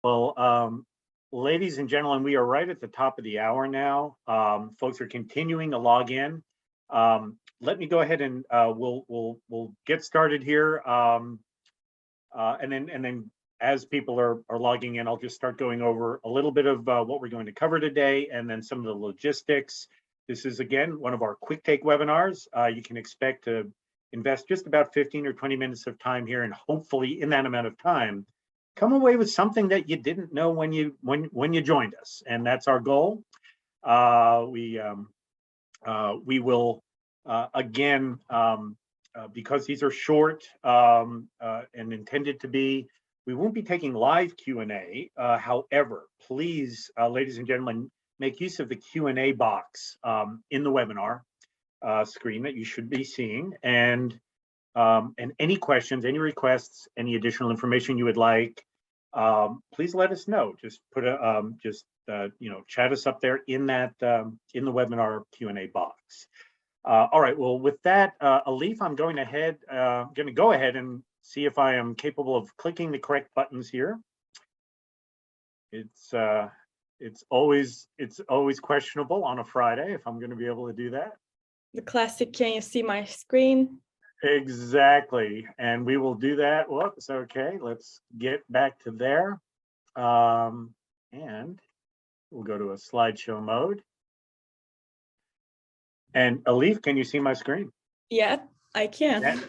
Well, ladies and gentlemen, we are right at the top of the hour now. Folks are continuing to log in. Let me go ahead and we'll get started here. And then as people are logging in, I'll just start going over a little bit of what we're going to cover today, and then some of the logistics. This is again one of our quick take webinars. You can expect to invest just about 15 or 20 minutes of time here, and hopefully in that amount of time, come away with something that you didn't know when you joined us, and that's our goal. We will again, because these are short and intended to be, we won't be taking live Q&A. However, please, ladies and gentlemen, make use of the Q&A box in the webinar screen that you should be seeing, and any questions, any requests, any additional information you would like, please let us know. Just put a chat us up there in that in the webinar Q&A box. All right. Well, with that, Alif, I'm going to go ahead and see if I am capable of clicking the correct buttons here. It's always questionable on a Friday if I'm going to be able to do that. The classic, can you see my screen? Exactly, and we will do that. Whoops, okay, let's get back to there. And we'll go to a slideshow mode. And Alif, can you see my screen? Yeah, I can.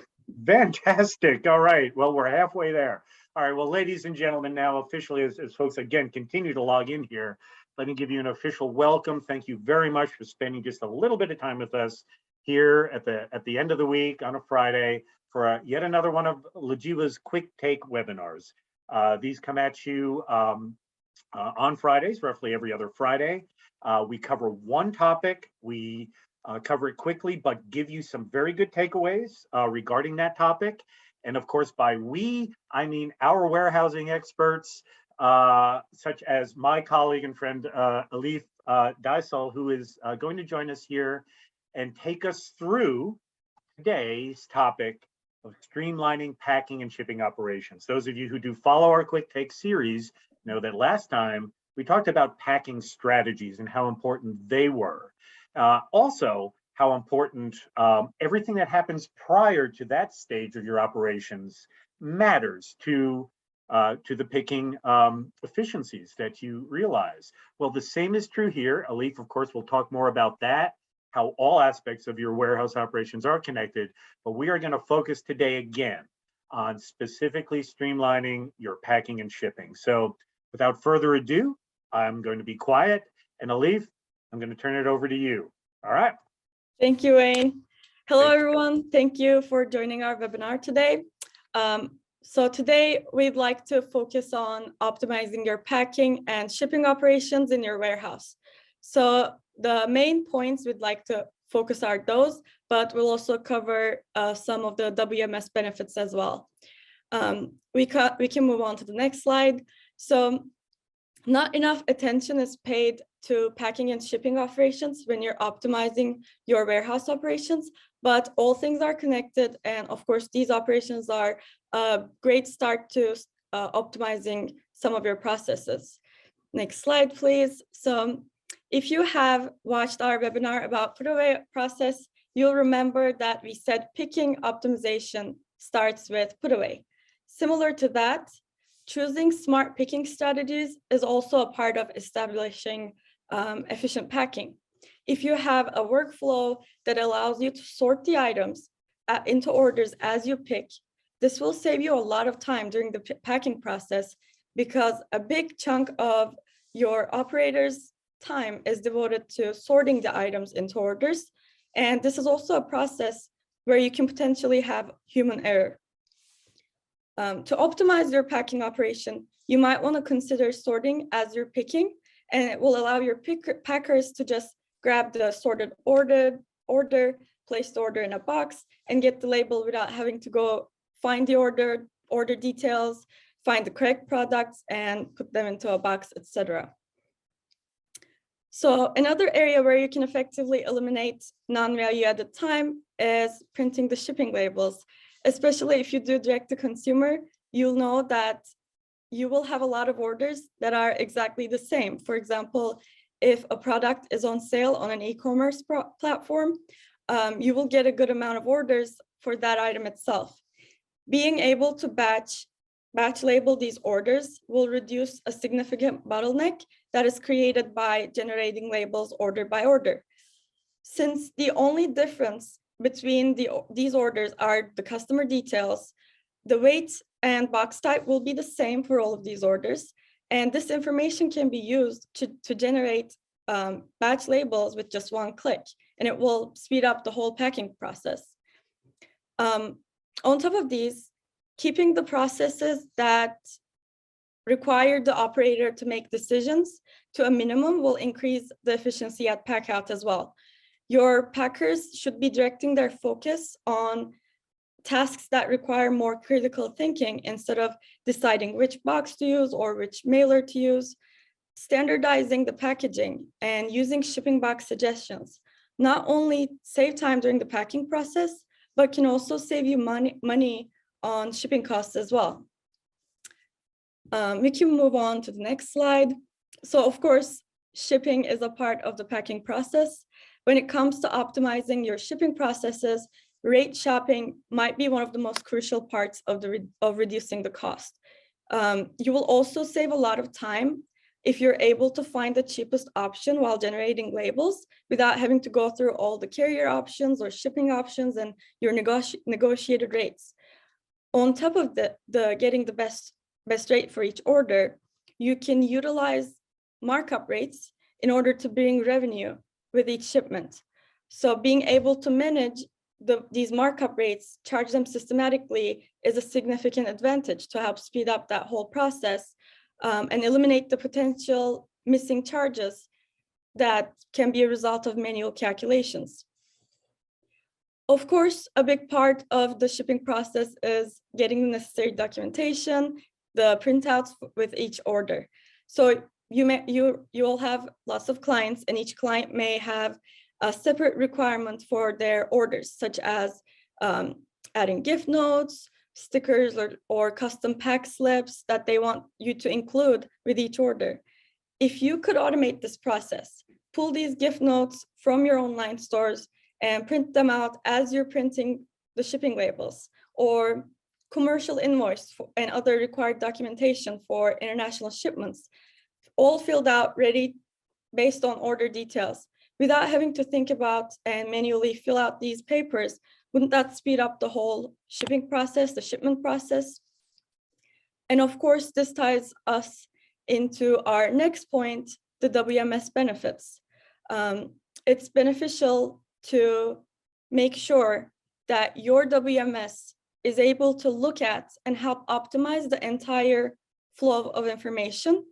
Fantastic. All right, well, we're halfway there. All right, well, ladies and gentlemen, now officially, as folks again continue to log in here, let me give you an official welcome. Thank you very much for spending just a little bit of time with us here at the end of the week on a Friday for yet another one of Legiva's quick take webinars. These come at you on Fridays, roughly every other Friday. We cover one topic. We cover it quickly, but give you some very good takeaways regarding that topic. And of course, by we, I mean our warehousing experts, such as my colleague and friend, Alif Daisal, who is going to join us here and take us through today's topic of streamlining packing and shipping operations. Those of you who do follow our quick take series know that last time we talked about packing strategies and how important they were. Also, how important everything that happens prior to that stage of your operations matters to the picking efficiencies that you realize. Well, the same is true here. Alif, of course, will talk more about that, how all aspects of your warehouse operations are connected, but we are going to focus today again on specifically streamlining your packing and shipping. So without further ado, I'm going to be quiet, and Alif, I'm going to turn it over to you. All right. Thank you, Wayne. Hello, everyone. Thank you for joining our webinar today. So today we'd like to focus on optimizing your packing and shipping operations in your warehouse. So the main points we'd like to focus are those, but we'll also cover some of the WMS benefits as well. We can move on to the next slide. So not enough attention is paid to packing and shipping operations when you're optimizing your warehouse operations, but all things are connected. And of course, these operations are a great start to optimizing some of your processes. Next slide, please. So if you have watched our webinar about put-away process, you'll remember that we said picking optimization starts with put-away. Similar to that, choosing smart picking strategies is also a part of establishing efficient packing. If you have a workflow that allows you to sort the items into orders as you pick, this will save you a lot of time during the packing process, because a big chunk of your operator's time is devoted to sorting the items into orders. And this is also a process where you can potentially have human error. To optimize your packing operation, you might want to consider sorting as you're picking, and it will allow your packers to just grab the sorted order, place the order in a box, and get the label without having to go find the order details, find the correct products, and put them into a box, etc. So another area where you can effectively eliminate non-value added time is printing the shipping labels. Especially if you do direct to consumer, you'll know that you will have a lot of orders that are exactly the same. For example, if a product is on sale on an e-commerce platform, you will get a good amount of orders for that item itself. Being able to batch label these orders will reduce a significant bottleneck that is created by generating labels order by order. Since the only difference between these orders are the customer details, the weight and box type will be the same for all of these orders. And this information can be used to generate batch labels with just one click, and it will speed up the whole packing process. On top of these, keeping the processes that require the operator to make decisions to a minimum will increase the efficiency at packout as well. Your packers should be directing their focus on tasks that require more critical thinking instead of deciding which box to use or which mailer to use. Standardizing the packaging and using shipping box suggestions not only save time during the packing process, but can also save you money on shipping costs as well. We can move on to the next slide. So of course, shipping is a part of the packing process. When it comes to optimizing your shipping processes, rate shopping might be one of the most crucial parts of reducing the cost. You will also save a lot of time if you're able to find the cheapest option while generating labels without having to go through all the carrier options or shipping options and your negotiated rates. On top of the getting the best rate for each order, you can utilize markup rates in order to bring revenue with each shipment. So being able to manage these markup rates, charge them systematically, is a significant advantage to help speed up that whole process and eliminate the potential missing charges that can be a result of manual calculations. Of course, a big part of the shipping process is getting the necessary documentation, the printouts with each order. So you will have lots of clients, and each client may have a separate requirement for their orders, such as adding gift notes, stickers, or custom pack slips that they want you to include with each order. If you could automate this process, pull these gift notes from your online stores and print them out as you're printing the shipping labels, or commercial invoice and other required documentation for international shipments, all filled out, ready based on order details, without having to think about and manually fill out these papers. Wouldn't that speed up the whole shipping process, the shipment process? And of course, this ties us into our next point, the WMS benefits. It's beneficial to make sure that your WMS is able to look at and help optimize the entire flow of information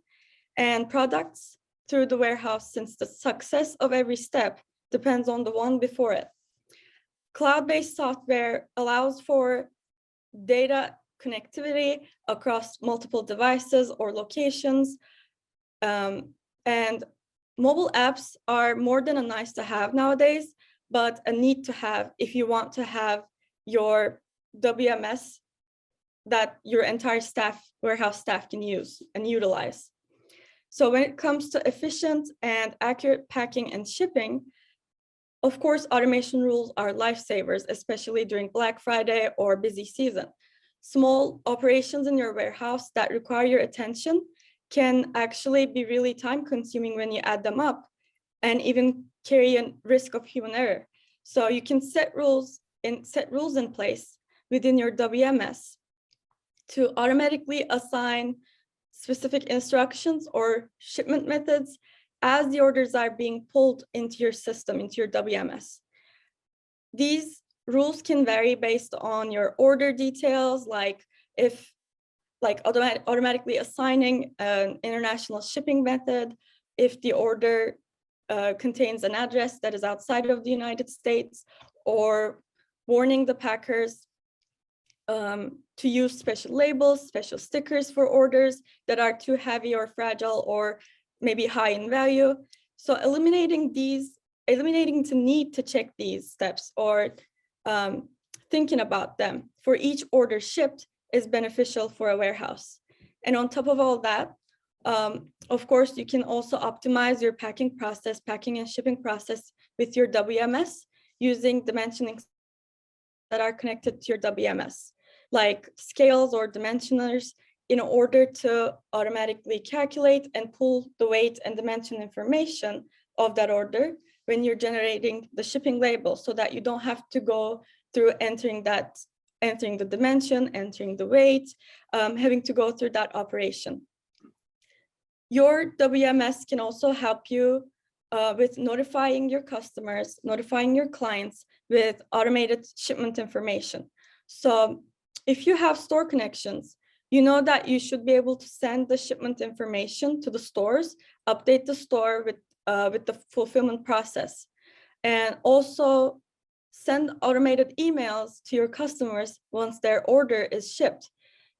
and products through the warehouse, since the success of every step depends on the one before it. Cloud-based software allows for data connectivity across multiple devices or locations. And mobile apps are more than a nice to have nowadays, but a need to have if you want to have your WMS that your entire warehouse staff can use and utilize. So when it comes to efficient and accurate packing and shipping, of course, automation rules are lifesavers, especially during Black Friday or busy season. Small operations in your warehouse that require your attention can actually be really time consuming when you add them up, and even carry a risk of human error. So you can set rules in place within your WMS to automatically assign specific instructions or shipment methods as the orders are being pulled into your system, into your WMS. These rules can vary based on your order details, like automatically assigning an international shipping method, if the order contains an address that is outside of the United States, or warning the packers to use special labels, special stickers for orders that are too heavy or fragile or maybe high in value. So eliminating the need to check these steps or thinking about them for each order shipped is beneficial for a warehouse. And on top of all that, of course, you can also optimize your packing and shipping process with your WMS using dimensioning that are connected to your WMS, like scales or dimensioners, in order to automatically calculate and pull the weight and dimension information of that order when you're generating the shipping label, so that you don't have to go through entering the dimension, entering the weight, having to go through that operation. Your WMS can also help you with notifying your customers, notifying your clients with automated shipment information. So if you have store connections, you know that you should be able to send the shipment information to the stores, update the store with the fulfillment process, and also send automated emails to your customers once their order is shipped,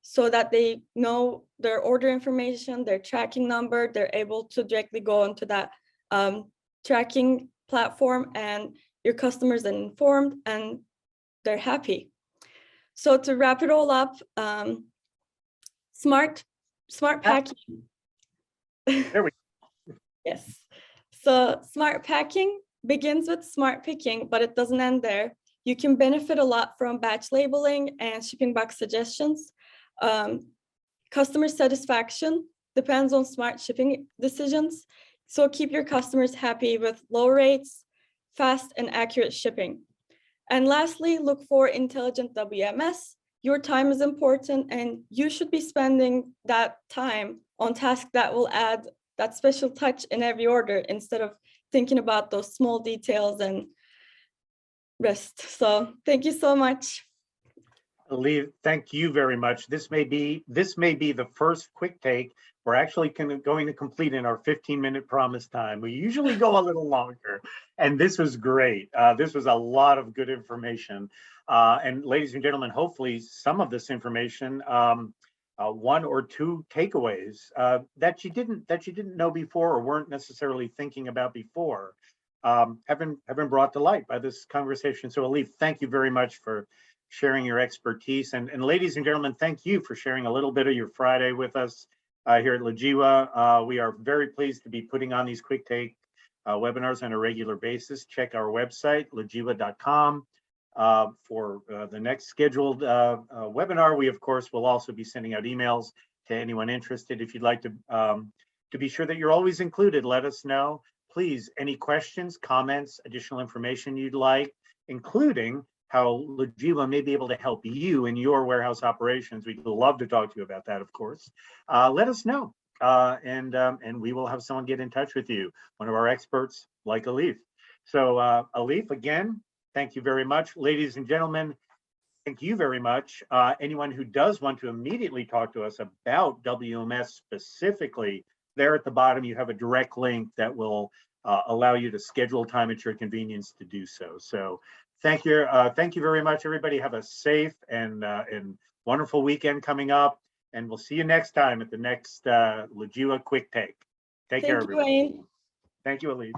so that they know their order information, their tracking number. They're able to directly go into that tracking platform, and your customers are informed and they're happy. So to wrap it all up, smart packing. There we go. Yes. So smart packing begins with smart picking, but it doesn't end there. You can benefit a lot from batch labeling and shipping box suggestions. Customer satisfaction depends on smart shipping decisions. So keep your customers happy with low rates, fast and accurate shipping. And lastly, look for intelligent WMS. Your time is important, and you should be spending that time on tasks that will add that special touch in every order, instead of thinking about those small details and rest. So thank you so much. Elif, thank you very much. This may be the first quick take we're actually going to complete in our 15-minute promise time. We usually go a little longer, and this was great. This was a lot of good information. And ladies and gentlemen, hopefully some of this information, one or two takeaways that you didn't know before or weren't necessarily thinking about before, have been brought to light by this conversation. So Elif, thank you very much for sharing your expertise. And ladies and gentlemen, thank you for sharing a little bit of your Friday with us here at LaJiwa. We are very pleased to be putting on these quick take webinars on a regular basis. Check our website, lajiwa.com, for the next scheduled webinar. We, of course, will also be sending out emails to anyone interested. If you'd like to be sure that you're always included, let us know. Please, any questions, comments, additional information you'd like, including how LaJiwa may be able to help you in your warehouse operations. We'd love to talk to you about that, of course. Let us know, and we will have someone get in touch with you, one of our experts like Elif. So Elif, again, thank you very much. Ladies and gentlemen, thank you very much. Anyone who does want to immediately talk to us about WMS specifically, there at the bottom, you have a direct link that will allow you to schedule time at your convenience to do so. So thank you very much, everybody. Have a safe and wonderful weekend coming up, and we'll see you next time at the next LaJiwa Quick Take. Take care, everybody. Thank you, Wayne. Thank you, Elif.